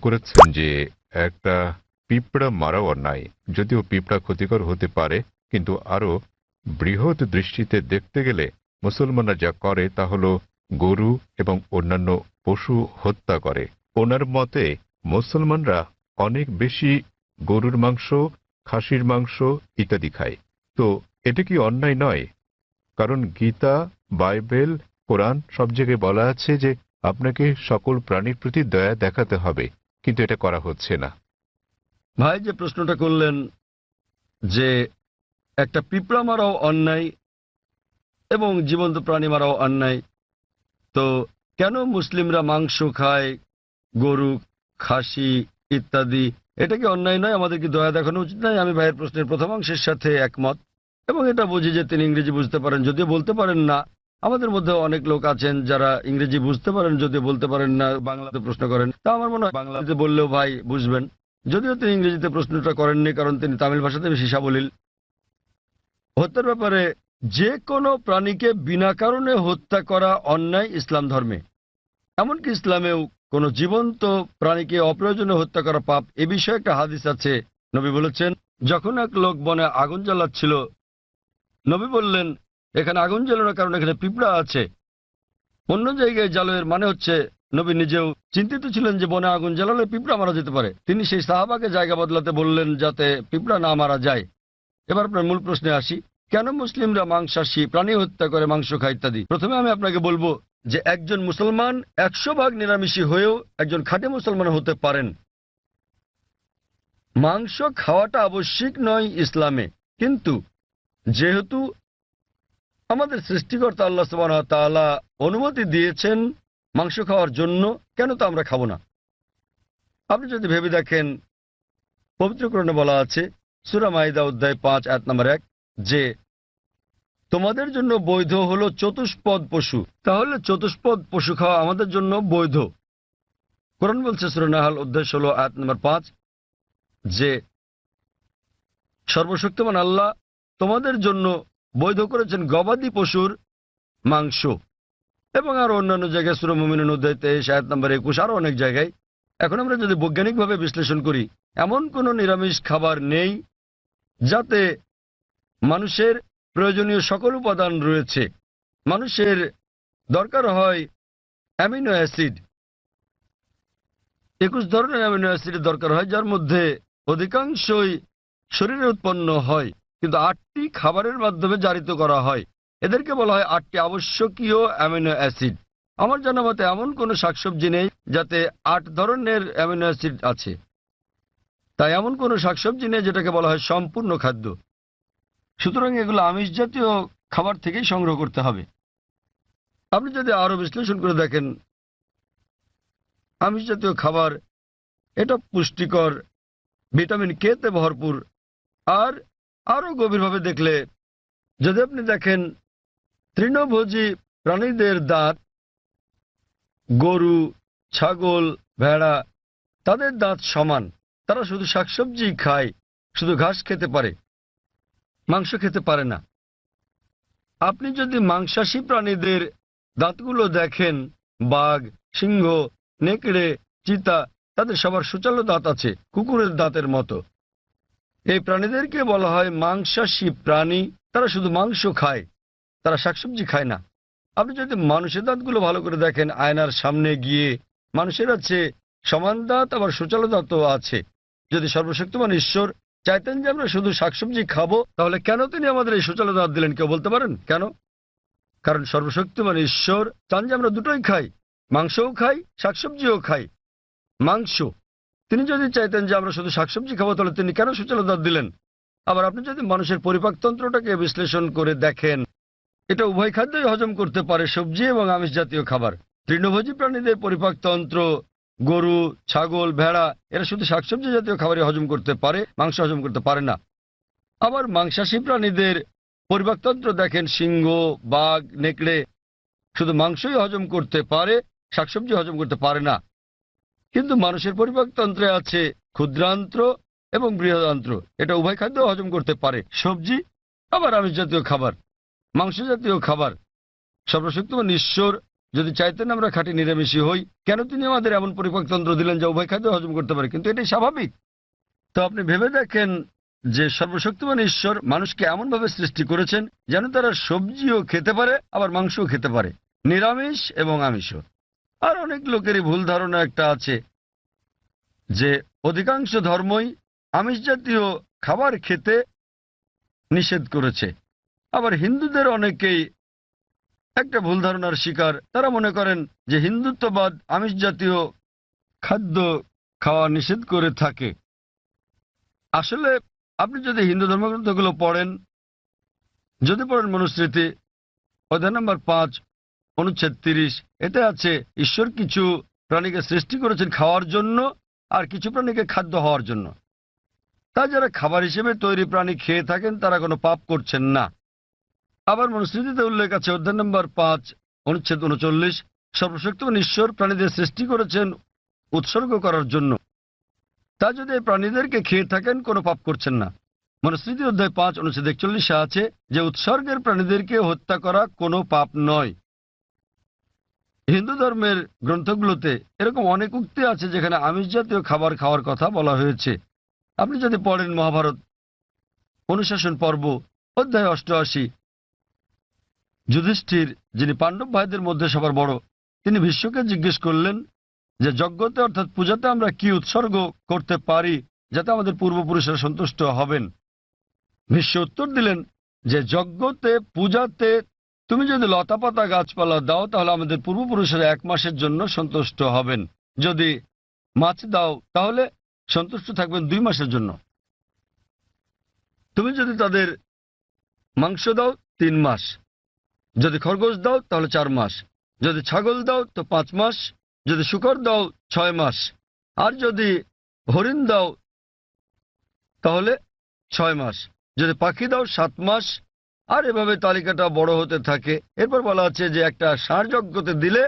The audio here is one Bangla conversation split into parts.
করেছেন যে একটা পিঁপড়া মারাও অন্যায়, যদিও পিঁপড়া ক্ষতিকর হতে পারে, কিন্তু আরো বৃহৎ দৃষ্টিতে দেখতে গেলে মুসলমানরা যা করে তা হলো গরু এবং অন্যান্য পশু হত্যা করে। ওনার মতে মুসলমানরা অনেক বেশি গরুর মাংস, খাসির মাংস ইত্যাদি খায়। তো এটা কি অন্যায় নয়? কারণ গীতা, বাইবেল, কোরআন সব জায়গায় বলা আছে যে আপনাকে সকল প্রাণীর প্রতি দয়া দেখাতে হবে, কিন্তু এটা করা হচ্ছে না। ভাই যে প্রশ্নটা করলেন যে একটা পিঁপড়া মারাও অন্যায় এবং জীবন্ত প্রাণী মারাও অন্যায়, তো কেন মুসলিমরা মাংস খায়, গরু, খাসি ইত্যাদি? এটা কি অন্যায় নয়? আমাদের কি দয়া দেখানো উচিত নয়? আমি ভাইয়ের প্রশ্নের প্রথম অংশের সাথে একমত এবং এটা বুঝি যে তিনি ইংরেজি বুঝতে পারেন, যদিও বলতে পারেন না। আমাদের মধ্যে অনেক লোক আছেন যারা ইংরেজি বুঝতে পারেন, যদিও বলতে পারেন না, বাংলাতে প্রশ্ন করেন। তা আমার মনে হয় বাংলাতে বললেও ভাই বুঝবেন, যদিও তিনি ইংরেজিতে প্রশ্নটা করেননি কারণ তিনি তামিল ভাষাতে বেশি সাবলীল। হত্যার ব্যাপারে যে কোনো প্রাণীকে বিনা কারণে হত্যা করা অন্যায় ইসলাম ধর্মে। এমনকি ইসলামেও কোনো জীবন্ত প্রাণীকে অপ্রয়োজনে হত্যা করা পাপ, এ বিষয়ে একটা হাদিস আছে। নবী বলেছেন, যখন এক লোক বনে আগুন জ্বালাচ্ছিল, নবী বললেন, এখানে আগুন জ্বালানোর কারণে এখানে পিঁপড়া আছে। অন্য জায়গায় জ্বালানোর মানে হচ্ছে নবী নিজেও চিন্তিত ছিলেন যে বনে আগুন জ্বালালে পিঁপড়া মারা যেতে পারে। তিনি সেই সাহাবাকে জায়গা বদলাতে বললেন যাতে পিঁপড়া না মারা যায়। এবার আপনার মূল প্রশ্নে আসি, কেন মুসলিমরা মাংসাশী প্রাণী হত্যা করে, মাংস খায় ইত্যাদি। প্রথমে আমি আপনাকে বলবো যে একজন মুসলমান 100 ভাগ নিরামিষী হয়েও একজন খাঁটি মুসলমান হতে পারেন। মাংস খাওয়াটা আবশ্যিক নয় ইসলামে, কিন্তু যেহেতু আমাদের সৃষ্টিকর্তা আল্লাহ সুবহানাহু ওয়া তাআলা অনুমতি দিয়েছেন মাংস খাওয়ার জন্য, কেন তো আমরা খাবো না? আপনি যদি ভেবে দেখেন, পবিত্র কোরআনে বলা আছে সূরা মাইদা অধ্যায় 5 আয়াত নম্বর 1 যে তোমাদের জন্য বৈধ হলো চতুষ্পদ পশু। তাহলে চতুষ্পদ পশু খাওয়া আমাদের জন্য বৈধ। কোরআন বলছে সূরা নাহল অধ্যায় 16 আয়াত নম্বর 5 যে সর্বশক্তিমান আল্লাহ তোমাদের জন্য বৈধ করেছেন গবাদি পশুর মাংস। এবং আরো অন্যান্য জায়গায় সূরা মুমিনুন অধ্যায় 23 আয়াত নম্বর 21, আরো অনেক জায়গায়। এখন আমরা যদি বৈজ্ঞানিকভাবে বিশ্লেষণ করি, এমন কোনো নিরামিষ খাবার নেই যাতে মানুষের প্রয়োজনীয় সকল উপাদান রয়েছে। মানুষের দরকার হয় অ্যামিনো অ্যাসিড, 21 ধরনের অ্যামিনো অ্যাসিডের দরকার হয়, যার মধ্যে অধিকাংশই শরীরে উৎপন্ন হয়, কিন্তু 8টি খাবারের মাধ্যমে জারিত করা হয়। এদেরকে বলা হয় 8টি আবশ্যকীয় অ্যামিনো অ্যাসিড। আমার জানা মতে এমন কোনো শাকসবজি নেই যাতে 8 ধরনের অ্যামিনো অ্যাসিড আছে। তাই এমন কোনো শাকসবজি নেই যেটাকে বলা হয় সম্পূর্ণ খাদ্য। সুতরাং এগুলো আমিষ জাতীয় খাবার থেকেই সংগ্রহ করতে হবে। আপনি যদি আরো বিশ্লেষণ করে দেখেন, আমিষ জাতীয় খাবার এটা পুষ্টিকর, ভিটামিন কে তে ভরপুর। আর আরো গভীরভাবে দেখলে, যদি আপনি দেখেন তৃণভোজী প্রাণীদের দাঁত, গরু, ছাগল, ভেড়া, তাদের দাঁত সমান। তারা শুধু শাকসবজি খায়, শুধু ঘাস খেতে পারে, মাংস খেতে পারে না। আপনি যদি মাংসাশী প্রাণীদের দাঁতগুলো দেখেন, বাঘ, সিংহ, নেকড়ে, চিতা, তাদের সবার সুচালো দাঁত আছে, কুকুরের দাঁতের মতো। এই প্রাণীদেরকে বলা হয় মাংসাশী প্রাণী। তারা শুধু মাংস খায়, তারা শাকসবজি খায় না। আপনি যদি মানুষের দাঁতগুলো ভালো করে দেখেন, আয়নার সামনে গিয়ে, মানুষের আছে সমান দাঁত, আবার সুচালো দাঁতও আছে। যদি সর্বশক্তিমান ঈশ্বর চাইতেন যে আমরা শুধু শাকসবজি খাবো, তাহলে কেন তিনি আমাদের এই সুচালো দাঁত দিলেন? কেউ বলতে পারেন কেন? কারণ সর্বশক্তিমান ঈশ্বর চান যে আমরা দুটোই খাই, মাংসও খাই, শাকসবজিও খাই। মাংস, তিনি যদি চাইতেন যে আমরা শুধু শাকসবজি খাবো, তাহলে তিনি কেন সুচালো দাঁত দিলেন? আবার আপনি যদি মানুষের পরিপাকতন্ত্রটাকে বিশ্লেষণ করে দেখেন, এটা উভয় খাদ্যই হজম করতে পারে, সবজি এবং আমিষ জাতীয় খাবার। তৃণভোজী প্রাণীদের পরিপাকতন্ত্র, গরু, ছাগল, ভেড়া, এরা শুধু শাকসবজি জাতীয় খাবারই হজম করতে পারে, মাংস হজম করতে পারে না। আবার মাংসাশী প্রাণীদের পরিপাকতন্ত্র দেখেন, সিংহ, বাঘ, নেকড়ে শুধু মাংসই হজম করতে পারে, শাকসবজি হজম করতে পারে না। কিন্তু মানুষের পরিপাকতন্ত্রে আছে ক্ষুদ্রান্ত্র এবং বৃহদান্ত্র, এটা উভয় খাদ্য হজম করতে পারে, সবজি আবার আমিষ জাতীয় খাবার, মাংস জাতীয় খাবার। সর্বশক্তিমান ঈশ্বর যদি চাইতেন আমরা খাঁটি নিরামিষী হই, কেন তিনি আমাদের এমন পরিপাকতন্ত্র দিলেন যে উভয় খাদ্য হজম করতে পারে? কিন্তু এটাই স্বাভাবিক। তো আপনি ভেবে দেখেন যে সর্বশক্তিমান ঈশ্বর মানুষকে এমনভাবে সৃষ্টি করেছেন যেন তারা সবজিও খেতে পারে, আবার মাংসও খেতে পারে, নিরামিষ এবং আমিষও। আর অনেক লোকেরই ভুল ধারণা একটা আছে যে অধিকাংশ ধর্মই আমিষ জাতীয় খাবার খেতে নিষেধ করেছে। আবার হিন্দুদের অনেকেই একটা ভুল ধারণার শিকার। তারা মনে করেন যে হিন্দুত্ববাদ আমিষ জাতীয় খাদ্য খাওয়া নিষেধ করে থাকে। আসলে আপনি যদি হিন্দু ধর্মগ্রন্থগুলো পড়েন, যদি পড়েন মনুস্মৃতি অধ্যায় নম্বর 5 অনুচ্ছেদ 30, এতে আছে ঈশ্বর কিছু প্রাণীকে সৃষ্টি করেছেন খাওয়ার জন্য আর কিছু প্রাণীকে খাদ্য হওয়ার জন্য। তাই যারা খাবার হিসেবে তৈরি প্রাণী খেয়ে থাকেন তারা কোনো পাপ করছেন না। আবার মনুস্মৃতিতে উল্লেখ আছে অধ্যায় নম্বর 5 অনুচ্ছেদ 39, সর্বশক্তিমান ঈশ্বর প্রাণীদের সৃষ্টি করেছেন উৎসর্গ করার জন্য। তা যদি এই প্রাণীদেরকে খেয়ে থাকেন কোনো পাপ করছেন না। মনুস্মৃতি অধ্যায় 5 অনুচ্ছেদ 41 আছে যে উৎসর্গের প্রাণীদেরকে হত্যা করা কোনো পাপ নয়। হিন্দু ধর্মের গ্রন্থগুলোতে এরকম অনেক উক্তি আছে যেখানে আমিষ জাতীয় খাবার খাওয়ার কথা বলা হয়েছে। আপনি যদি পড়েন মহাভারত অনুশাসন পর্ব অধ্যায় 88, যুধিষ্ঠির, যিনি পাণ্ডব ভাইদের মধ্যে সবার বড়, তিনি ভীষ্মকে জিজ্ঞেস করলেন যে যজ্ঞতে অর্থাৎ পূজাতে আমরা কি উৎসর্গ করতে পারি যাতে আমাদের পূর্বপুরুষরা সন্তুষ্ট হবেন। ভীষ্ম উত্তর দিলেন যে যজ্ঞতে পূজাতে তুমি যদি লতাপাতা গাছপালা দাও তাহলে আমাদের পূর্বপুরুষেরা 1 মাসের জন্য সন্তুষ্ট হবেন, যদি মাছ দাও তাহলে সন্তুষ্ট থাকবেন 2 মাসের জন্য, তুমি যদি তাদের মাংস দাও 3 মাস, যদি খরগোশ দাও তাহলে 4 মাস, যদি ছাগল দাও তো 5 মাস, যদি শূকর দাও 6 মাস, আর যদি হরিণ দাও তাহলে 6 মাস, যদি পাখি দাও 7 মাস। আর এভাবে তালিকাটা বড় হতে থাকে। এরপর বলা আছে যে একটা ষাঁড় যজ্ঞতে দিলে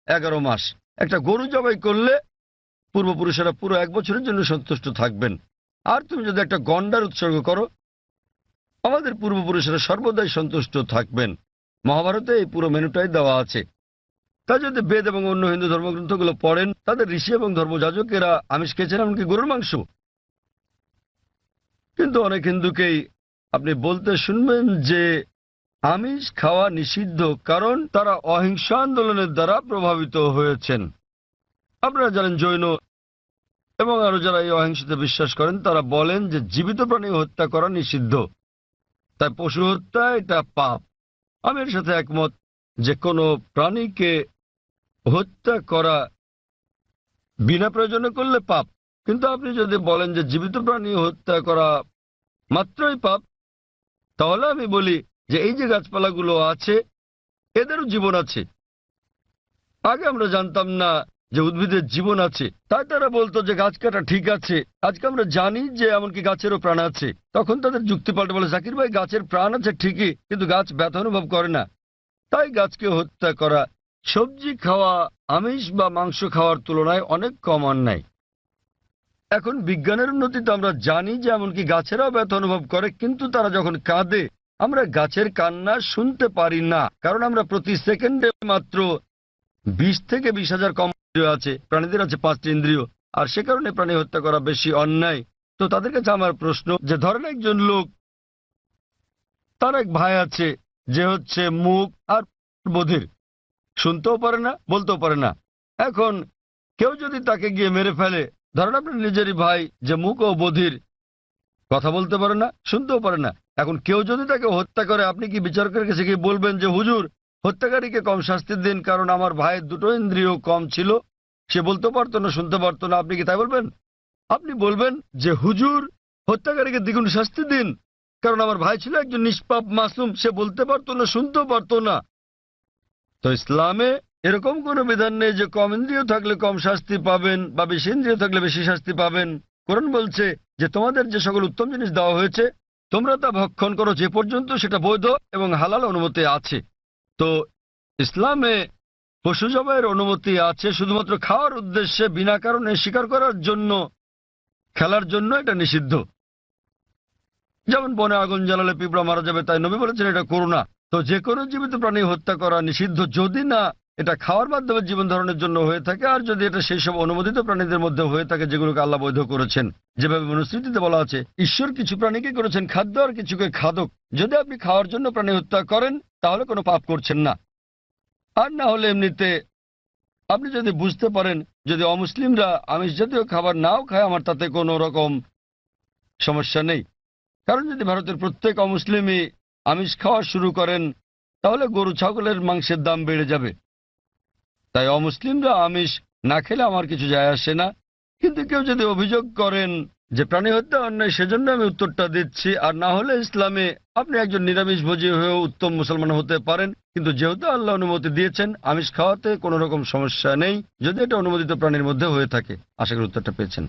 11 মাস, একটা গরু জবাই করলে পূর্বপুরুষেরা পুরো 1 বছরের জন্য সন্তুষ্ট থাকবেন। আর তুমি যদি একটা গন্ডার উৎসর্গ করো আমাদের পূর্বপুরুষেরা সর্বদাই সন্তুষ্ট থাকবেন। মহাভারতে এই পুরো মেনুটাই দেওয়া আছে। তা যদি বেদ এবং অন্য হিন্দু ধর্মগ্রন্থগুলো পড়েন তাদের ঋষি এবং ধর্মযাজকেরা আমিষ খেয়েছেন, এমনকি গরুর মাংস। কিন্তু অনেক হিন্দুকেই আপনি বলতে শুনবেন যে আমিষ খাওয়া নিষিদ্ধ, কারণ তারা অহিংস আন্দোলনের দ্বারা প্রভাবিত হয়েছেন। আপনারা জানেন জৈন এবং আরো যারা এই অহিংসতে বিশ্বাস করেন তারা বলেন যে জীবিত প্রাণী হত্যা করা নিষিদ্ধ, তাই পশু হত্যা এটা পাপ। আমি এর সাথে একমত যে কোনো প্রাণীকে হত্যা করা বিনা প্রয়োজনে করলে পাপ। কিন্তু আপনি যদি বলেন যে জীবিত প্রাণী হত্যা করা মাত্রই পাপ, তাহলে আমি বলি যে এই যে গাছপালাগুলো আছে এদেরও জীবন আছে। আগে আমরা জানতাম না যে উদ্ভিদের জীবন আছে, তাই তারা বলতো যে গাছ কাটা ঠিক আছে। আজকে আমরা জানি যে এমনকি গাছেরও প্রাণ আছে। তখন তাদের যুক্তি পাল্টে বলে, জাকির ভাই গাছের প্রাণ আছে ঠিকই, কিন্তু গাছ ব্যথা অনুভব করে না, তাই গাছকে হত্যা করা সবজি খাওয়া আমিষ বা মাংস খাওয়ার তুলনায় অনেক কম অন্যায়। এখন বিজ্ঞানের উন্নতিতে আমরা জানি যে এমনকি গাছেরাও ব্যথা অনুভব করে, কিন্তু তারা যখন কাঁদে আমরা গাছের কান্না শুনতে পারি না, কারণ আমরা প্রতি সেকেন্ডে মাত্র 20 থেকে 20,000 কম ইন্দ্রিয় আছে। প্রাণীদের আছে 5টি ইন্দ্রিয়, আর সে কারণে প্রাণী হত্যা করা বেশি অন্যায়। তো তাদের কাছে আমার প্রশ্ন যে ধরেন একজন লোক, তার এক ভাই আছে যে হচ্ছে মুখ আর বধির, শুনতেও পারে না বলতেও পারে না। এখন কেউ যদি তাকে গিয়ে মেরে ফেলে, ধরেন আপনার নিজেরই ভাই যে মুখ ও বধির, কথা বলতে পারে না শুনতেও পারে না, এখন কেউ যদি তাকে হত্যা করে আপনি কি বিচারকের কাছে গিয়ে বলবেন যে হুজুর হত্যাকারীকে কম শাস্তি দিন, কারণ আমার ভাইয়ের 2টো ইন্দ্রিয় কম ছিল, সে বলতে পারতো না শুনতে পারতো না? আপনি কি তাই বলবেন? আপনি বলবেন যে হুজুর হত্যাকারীকে দ্বিগুণ শাস্তি দিন, কারণ আমার ভাই ছিল একজন নিষ্পাপ মাসুম, সে বলতে পারতো না শুনতেও পারতো না। তো ইসলামে এরকম কোনো বিধান নেই যে কম ইন্দ্রিয় থাকলে কম শাস্তি পাবেন বা বেশি ইন্দ্রিয় থাকলে বেশি শাস্তি পাবেন। কোরআন বলছে যে তোমাদের যে সকল উত্তম জিনিস দেওয়া হয়েছে তোমরা তা ভক্ষণ করো যে পর্যন্ত সেটা বৈধ এবং হালাল অনুমতি আছে। তো ইসলামে পশু জবাইয়ের অনুমতি আছে, শুধুমাত্র খাওয়ার উদ্দেশ্যে বিনা কারণে শিকার করার জন্য, খেলার জন্য এটা নিষিদ্ধ। যেমন বনে আগুন জ্বালালে পিঁপড়া মারা যাবে, তাই নবী বলেছেন এটা করো না। তো যে কোনো জীবিত প্রাণী হত্যা করা নিষিদ্ধ যদি না এটা খাওয়ার মাধ্যমে জীবন ধারণের জন্য হয়ে থাকে, আর যদি এটা সেই সব অনুমোদিত প্রাণীদের মধ্যে হয়ে থাকে যেগুলোকে আল্লাহ বৈধ করেছেন, যেভাবে মনুস্মৃতিতে বলা আছে ঈশ্বর কিছু প্রাণীকে করেছেন খাদ্য আর কিছুকে খাদক। যদি আপনি খাওয়ার জন্য প্রাণী হত্যা করেন তাহলে কোনো পাপ করছেন না। আর না হলে এমনিতে আপনি যদি বুঝতে পারেন যদি অমুসলিমরা আমিষ জাতীয় খাবার নাও খায় আমার তাতে কোনো রকম সমস্যা নেই। কারণ যদি ভারতের প্রত্যেক অমুসলিমই আমিষ খাওয়া শুরু করেন তাহলে গরু ছাগলের মাংসের দাম বেড়ে যাবে। তাই অমুসলিমরা আমিষ না খেলে আমার কিছু যায় আসে না। কিন্তু কেউ যদি অভিযোগ করেন যে প্রাণী হত্যা অন্যায়, সেজন্য আমি উত্তরটা দিচ্ছি। আর না হলে ইসলামে আপনি একজন নিরামিষভোজী হয়েও উত্তম মুসলমান হতে পারেন, কিন্তু যেহেতু আল্লাহ অনুমতি দিয়েছেন আমিষ খাওয়াতে কোনো রকম সমস্যা নেই যদি এটা অনুমোদিত প্রাণীর মধ্যে হয়ে থাকে। আশা করি উত্তরটা পেয়েছেন।